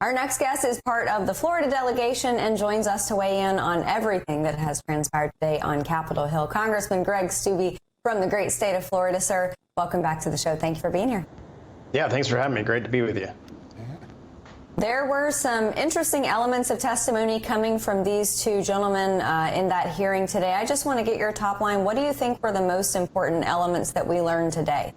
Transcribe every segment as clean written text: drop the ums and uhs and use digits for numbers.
Our next guest is part of the Florida delegation and joins us to weigh in on everything that has transpired today on Capitol Hill. Congressman Greg Steube from the great state of Florida. Sir, welcome back to the show. Thank you for being here. Yeah, thanks for having me. Great to be with you. There were some interesting elements of testimony coming from these two gentlemen in that hearing today. I just want to get your top line. What do you think were the most important elements that we learned today?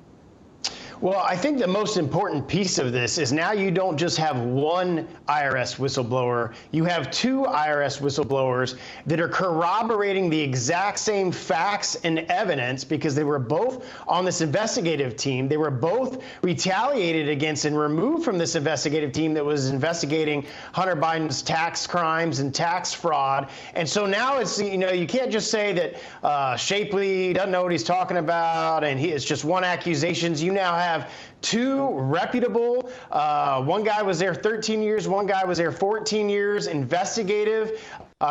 Well, I think the most important piece of this is now you don't just have one IRS whistleblower, you have two IRS whistleblowers that are corroborating the exact same facts and evidence because they were both on this investigative team. They were both retaliated against and removed from this investigative team that was investigating Hunter Biden's tax crimes and tax fraud. And so now it's, you can't just say that Shapley doesn't know what he's talking about and it's just one accusations. You now have two reputable, one guy was there 13 years, one guy was there 14 years, investigative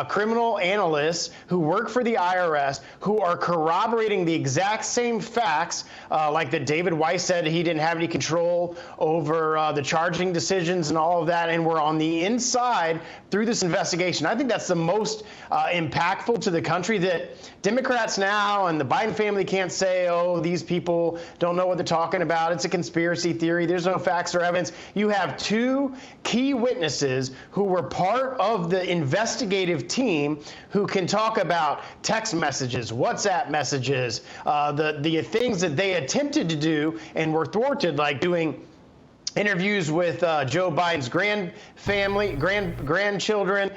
criminal analysts who work for the IRS who are corroborating the exact same facts, like that David Weiss said he didn't have any control over the charging decisions and all of that, and we're on the inside through this investigation. I think that's the most impactful to the country, that Democrats now and the Biden family can't say, oh, these people don't know what they're talking about. It's a conspiracy theory. There's no facts or evidence. You have two key witnesses who were part of the investigative team who can talk about text messages, WhatsApp messages, the things that they attempted to do and were thwarted, like doing interviews with Joe Biden's grandchildren,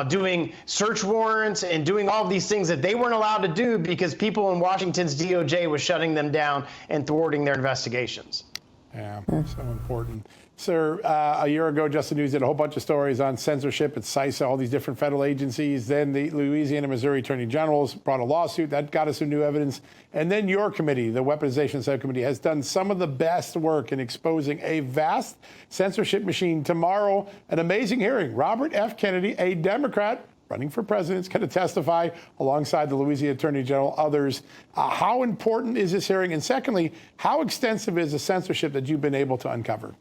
doing search warrants and doing all of these things that they weren't allowed to do because people in Washington's DOJ was shutting them down and thwarting their investigations. Yeah, so important. Sir, a year ago, Just the News did a whole bunch of stories on censorship at CISA, all these different federal agencies. Then the Louisiana, Missouri Attorney Generals brought a lawsuit. That got us some new evidence. And then your committee, the Weaponization Subcommittee, has done some of the best work in exposing a vast censorship machine. Tomorrow, an amazing hearing. Robert F. Kennedy, a Democrat running for president, is going to testify alongside the Louisiana Attorney General, others. How important is this hearing? And secondly, how extensive is the censorship that you've been able to uncover?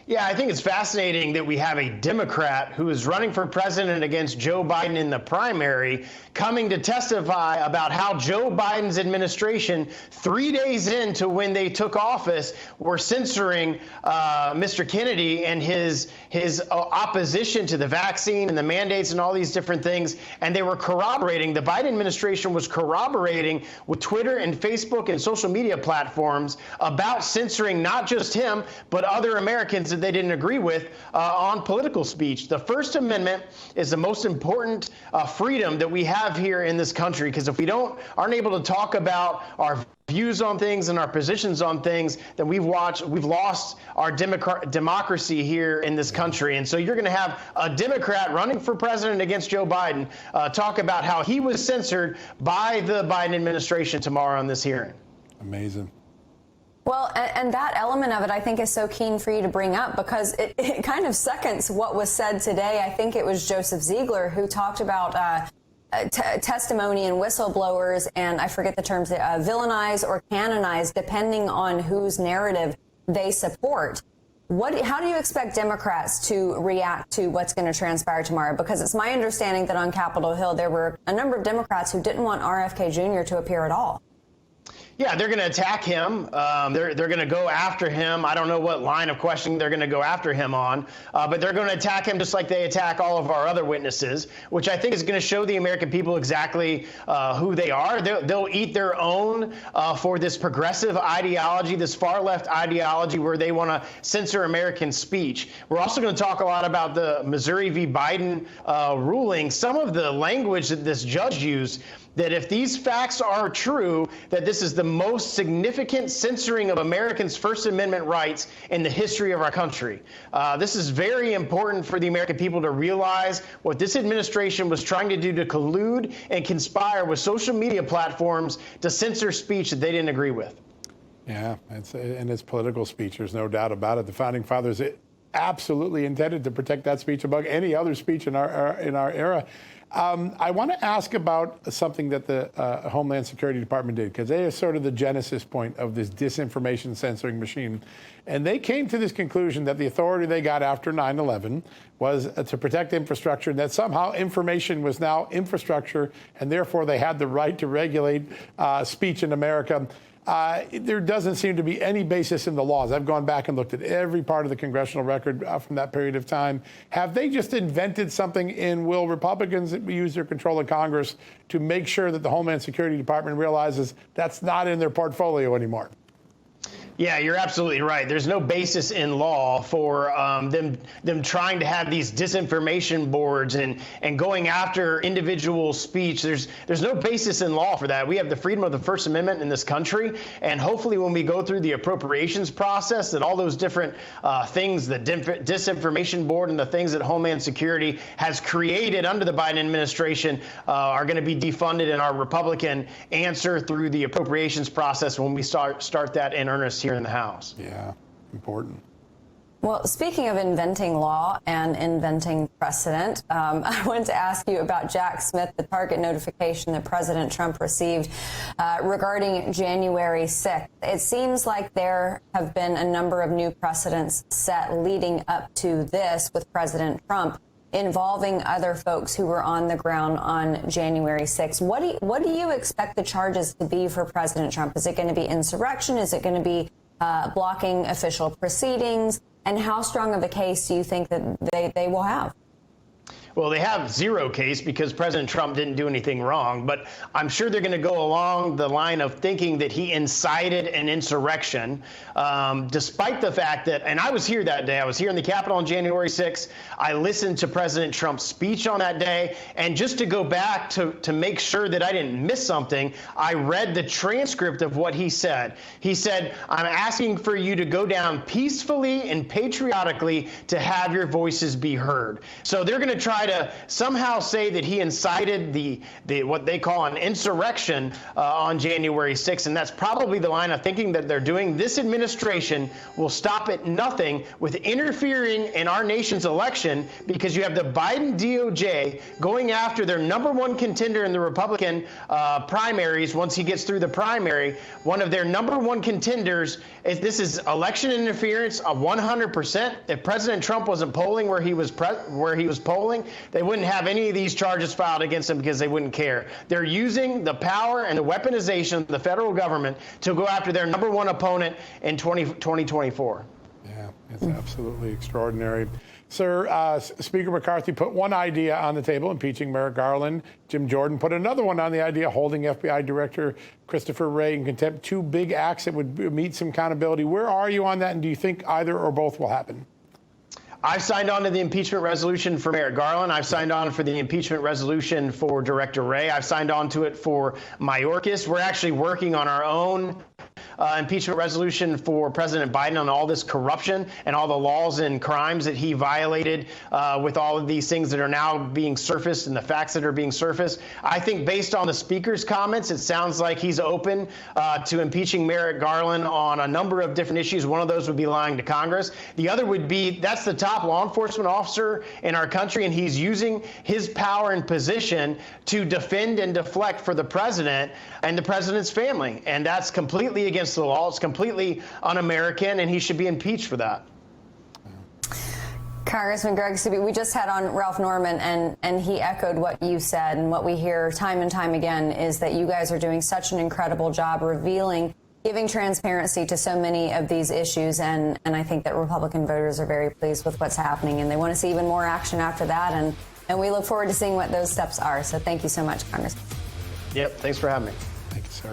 Yeah, I think it's fascinating that we have a Democrat who is running for president against Joe Biden in the primary coming to testify about how Joe Biden's administration, 3 days into when they took office, were censoring Mr. Kennedy and his opposition to the vaccine and the mandates and all these different things. And they were corroborating, the Biden administration was corroborating with Twitter and Facebook and social media platforms about censoring not just him, but other Americans that they didn't agree with on political speech. The First Amendment is the most important freedom that we have here in this country, because if we aren't able to talk about our views on things and our positions on things, then we've lost our democracy here in this country. And so you're going to have a Democrat running for president against Joe Biden talk about how he was censored by the Biden administration tomorrow on this hearing. Amazing. Well, and that element of it, I think, is so keen for you to bring up because it kind of seconds what was said today. I think it was Joseph Ziegler who talked about testimony and whistleblowers, and I forget the terms, villainize or canonize, depending on whose narrative they support. How do you expect Democrats to react to what's going to transpire tomorrow? Because it's my understanding that on Capitol Hill, there were a number of Democrats who didn't want RFK Jr. to appear at all. Yeah, they're going to attack him. They're going to go after him. I don't know what line of questioning they're going to go after him on, but they're going to attack him just like they attack all of our other witnesses, which I think is going to show the American people exactly who they are. They'll eat their own for this progressive ideology, this far left ideology where they want to censor American speech. We're also going to talk a lot about the Missouri v. Biden ruling, some of the language that this judge used, that if these facts are true, that this is the most significant censoring of Americans' First Amendment rights in the history of our country. This is very important for the American people to realize what this administration was trying to do, to collude and conspire with social media platforms to censor speech that they didn't agree with. Yeah, and it's political speech. There's no doubt about it. The Founding Fathers absolutely intended to protect that speech above any other speech in our era. I want to ask about something that the Homeland Security Department did, because they are sort of the genesis point of this disinformation censoring machine. And they came to this conclusion that the authority they got after 9/11 was to protect infrastructure, and that somehow information was now infrastructure, and therefore they had the right to regulate speech in America. There doesn't seem to be any basis in the laws. I've gone back and looked at every part of the congressional record from that period of time. Have they just invented something, and will Republicans use their control of Congress to make sure that the Homeland Security Department realizes that's not in their portfolio anymore? Yeah, you're absolutely right. There's no basis in law for them trying to have these disinformation boards and going after individual speech. There's no basis in law for that. We have the freedom of the First Amendment in this country, and hopefully when we go through the appropriations process, that all those different things, the disinformation board and the things that Homeland Security has created under the Biden administration are going to be defunded, and our Republican answer through the appropriations process when we start that in earnest here in the House. Yeah, important. Well, speaking of inventing law and inventing precedent, I wanted to ask you about Jack Smith, the target notification that President Trump received regarding January 6th. It seems like there have been a number of new precedents set leading up to this with President Trump involving other folks who were on the ground on January 6th. What do you expect the charges to be for President Trump? Is it going to be insurrection? Is it going to be blocking official proceedings? And how strong of a case do you think that they will have? Well, they have zero case because President Trump didn't do anything wrong, but I'm sure they're going to go along the line of thinking that he incited an insurrection, despite the fact that, and I was here that day, I was here in the Capitol on January 6th. I listened to President Trump's speech on that day, and just to go back to make sure that I didn't miss something, I read the transcript of what he said. He said, "I'm asking for you to go down peacefully and patriotically to have your voices be heard." So they're going to try to somehow say that he incited the what they call an insurrection on January 6th, and that's probably the line of thinking that they're doing. This administration will stop at nothing with interfering in our nation's election, because you have the Biden DOJ going after their #1 contender in the Republican primaries. Once he gets through the primary, one of their #1 contenders, this is election interference of 100%. If President Trump wasn't polling where he was polling, they wouldn't have any of these charges filed against him because they wouldn't care. They're using the power and the weaponization of the federal government to go after their #1 opponent in 2024. Yeah, it's absolutely extraordinary. Sir, Speaker McCarthy put one idea on the table, impeaching Merrick Garland. Jim Jordan put another one on the idea, holding FBI Director Christopher Wray in contempt. Two big acts that would meet some accountability. Where are you on that, and do you think either or both will happen? I've signed on to the impeachment resolution for Merrick Garland. I've signed on for the impeachment resolution for Director Wray. I've signed on to it for Mayorkas. We're actually working on our own impeachment resolution for President Biden on all this corruption and all the laws and crimes that he violated with all of these things that are now being surfaced and the facts that are being surfaced. I think based on the Speaker's comments, it sounds like he's open to impeaching Merrick Garland on a number of different issues. One of those would be lying to Congress. The other would be that's the top law enforcement officer in our country, and he's using his power and position to defend and deflect for the president and the president's family. And that's completely against the law. It's completely un-American, and he should be impeached for that. Congressman Greg Steube, we just had on Ralph Norman, and he echoed what you said, and what we hear time and time again is that you guys are doing such an incredible job revealing, giving transparency to so many of these issues, and I think that Republican voters are very pleased with what's happening, and they want to see even more action after that, and we look forward to seeing what those steps are. So thank you so much, Congressman. Yep, thanks for having me. Thank you, sir.